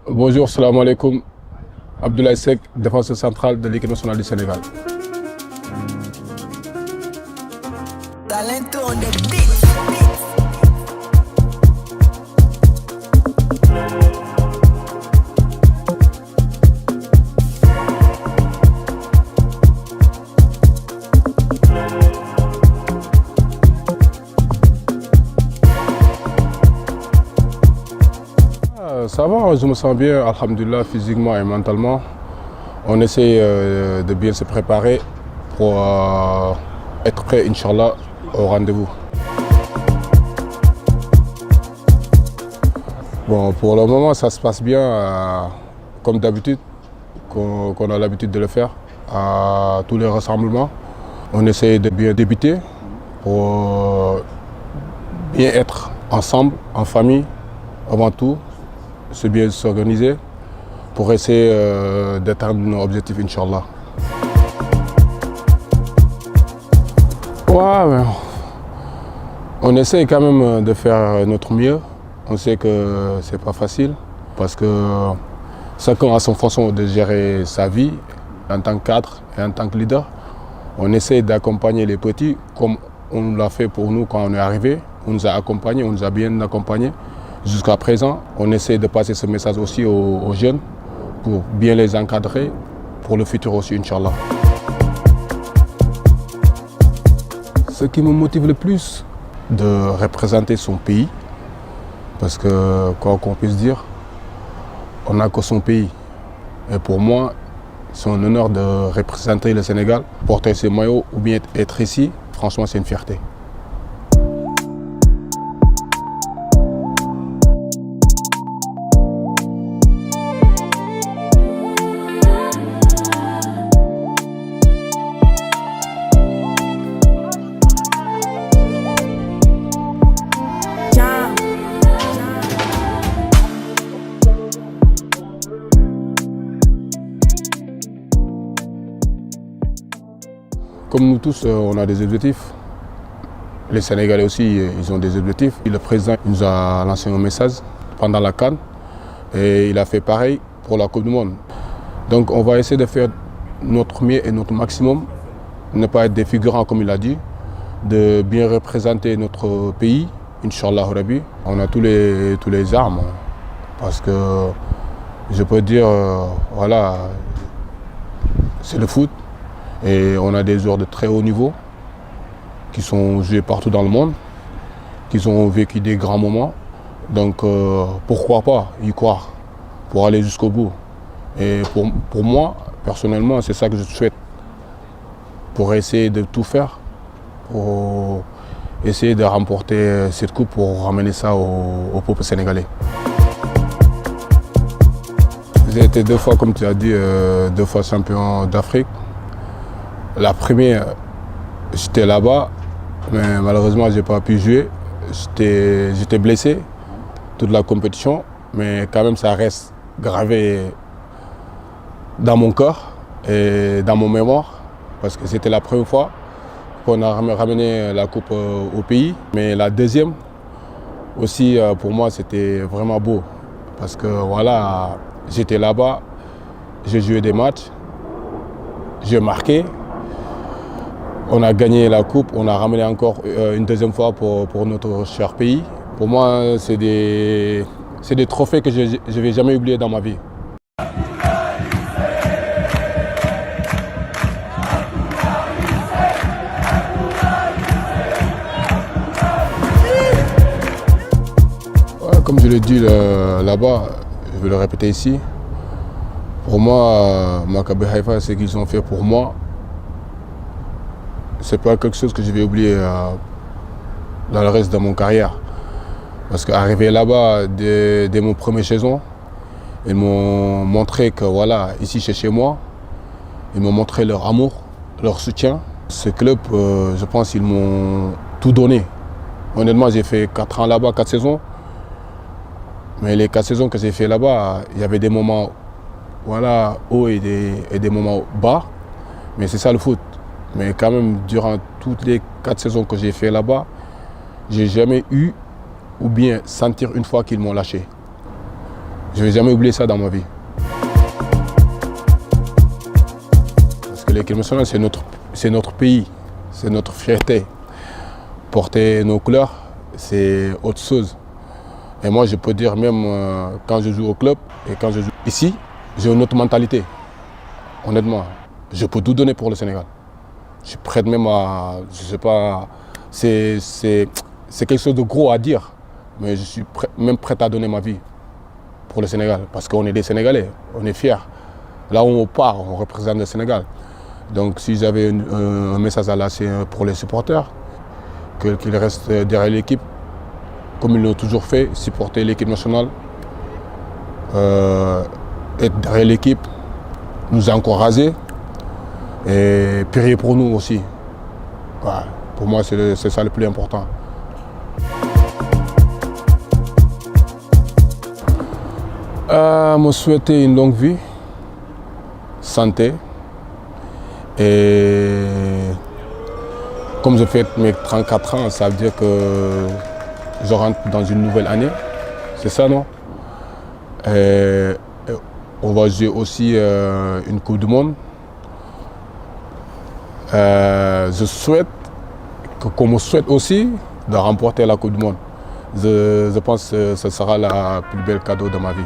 Bonjour, salam alaikum. Abdoulaye Seck, défenseur central de l'équipe nationale du Sénégal. Talento on the beat. Ça va, je me sens bien, alhamdulillah, physiquement et mentalement. On essaie de bien se préparer pour être prêt, Inch'Allah, au rendez-vous. Bon, pour le moment, ça se passe bien, comme d'habitude, qu'on a l'habitude de le faire à tous les rassemblements. On essaie de bien débuter pour bien être ensemble, en famille, avant tout. C'est bien s'organiser pour essayer d'atteindre nos objectifs, Inch'Allah. Ouais, on essaie quand même de faire notre mieux. On sait que c'est pas facile parce que chacun a son façon de gérer sa vie en tant que cadre et en tant que leader. On essaie d'accompagner les petits comme on l'a fait pour nous quand on est arrivé. On nous a accompagnés, on nous a bien accompagnés. Jusqu'à présent, on essaie de passer ce message aussi aux jeunes pour bien les encadrer pour le futur aussi, Inch'Allah. Ce qui me motive le plus, de représenter son pays, parce que, quoi qu'on puisse dire, on n'a que son pays. Et pour moi, c'est un honneur de représenter le Sénégal, porter ses maillots ou bien être ici. Franchement, c'est une fierté. Comme nous tous, on a des objectifs. Les Sénégalais aussi, ils ont des objectifs. Le président nous a lancé un message pendant la CAN et il a fait pareil pour la Coupe du Monde. Donc on va essayer de faire notre mieux et notre maximum, ne pas être des figurants comme il a dit, de bien représenter notre pays, Inch'Allah Rabbi. On a tous les armes parce que je peux dire, voilà, c'est le foot. Et on a des joueurs de très haut niveau qui sont joués partout dans le monde, qui ont vécu des grands moments. Donc pourquoi pas y croire pour aller jusqu'au bout. Et pour moi, personnellement, c'est ça que je souhaite. Pour essayer de tout faire, pour essayer de remporter cette coupe, pour ramener ça au peuple sénégalais. J'ai été 2 fois, comme tu as dit, 2 fois champion d'Afrique. La première, j'étais là-bas, mais malheureusement, je n'ai pas pu jouer. J'étais blessé toute la compétition, mais quand même, ça reste gravé dans mon cœur et dans mon mémoire, parce que c'était la première fois qu'on a ramené la coupe au pays. Mais la deuxième, aussi, pour moi, c'était vraiment beau, parce que voilà, j'étais là-bas, j'ai joué des matchs, j'ai marqué. On a gagné la coupe, on a ramené encore une deuxième fois pour notre cher pays. Pour moi, c'est des trophées que je ne vais jamais oublier dans ma vie. Ouais, comme je l'ai dit là-bas, je vais le répéter ici. Pour moi, Maccabi Haïfa, ce qu'ils ont fait pour moi, c'est pas quelque chose que je vais oublier dans le reste de mon carrière. Parce qu'arrivé là-bas, dès mon première saison, ils m'ont montré que voilà, ici c'est chez moi. Ils m'ont montré leur amour, leur soutien. Ce club, je pense qu'ils m'ont tout donné. Honnêtement, j'ai fait 4 ans là-bas, 4 saisons. Mais les 4 saisons que j'ai fait là-bas, il y avait des moments voilà, hauts et des moments bas. Mais c'est ça le foot. Mais quand même, durant toutes les 4 saisons que j'ai fait là-bas, j'ai jamais eu ou bien sentir une fois qu'ils m'ont lâché. Je ne vais jamais oublier ça dans ma vie. Parce que l'équipe nationale, c'est notre pays, c'est notre fierté. Porter nos couleurs, c'est autre chose. Et moi, je peux dire même quand je joue au club et quand je joue ici, j'ai une autre mentalité. Honnêtement, je peux tout donner pour le Sénégal. Je suis prêt même à, je sais pas, c'est quelque chose de gros à dire, mais je suis même prêt à donner ma vie pour le Sénégal, parce qu'on est des Sénégalais, on est fiers. Là où on part, on représente le Sénégal. Donc si j'avais un message à lâcher pour les supporters, qu'ils restent derrière l'équipe, comme ils l'ont toujours fait, supporter l'équipe nationale, être derrière l'équipe, nous encourager et prier pour nous aussi. Ouais, pour moi, c'est ça le plus important. Me souhaiter une longue vie, santé, et comme je fais mes 34 ans, ça veut dire que je rentre dans une nouvelle année, c'est ça, non? Et on va jouer aussi une Coupe du Monde. Je souhaite, qu'on me souhaite aussi, de remporter la Coupe du Monde. Je pense que ce sera le plus bel cadeau de ma vie.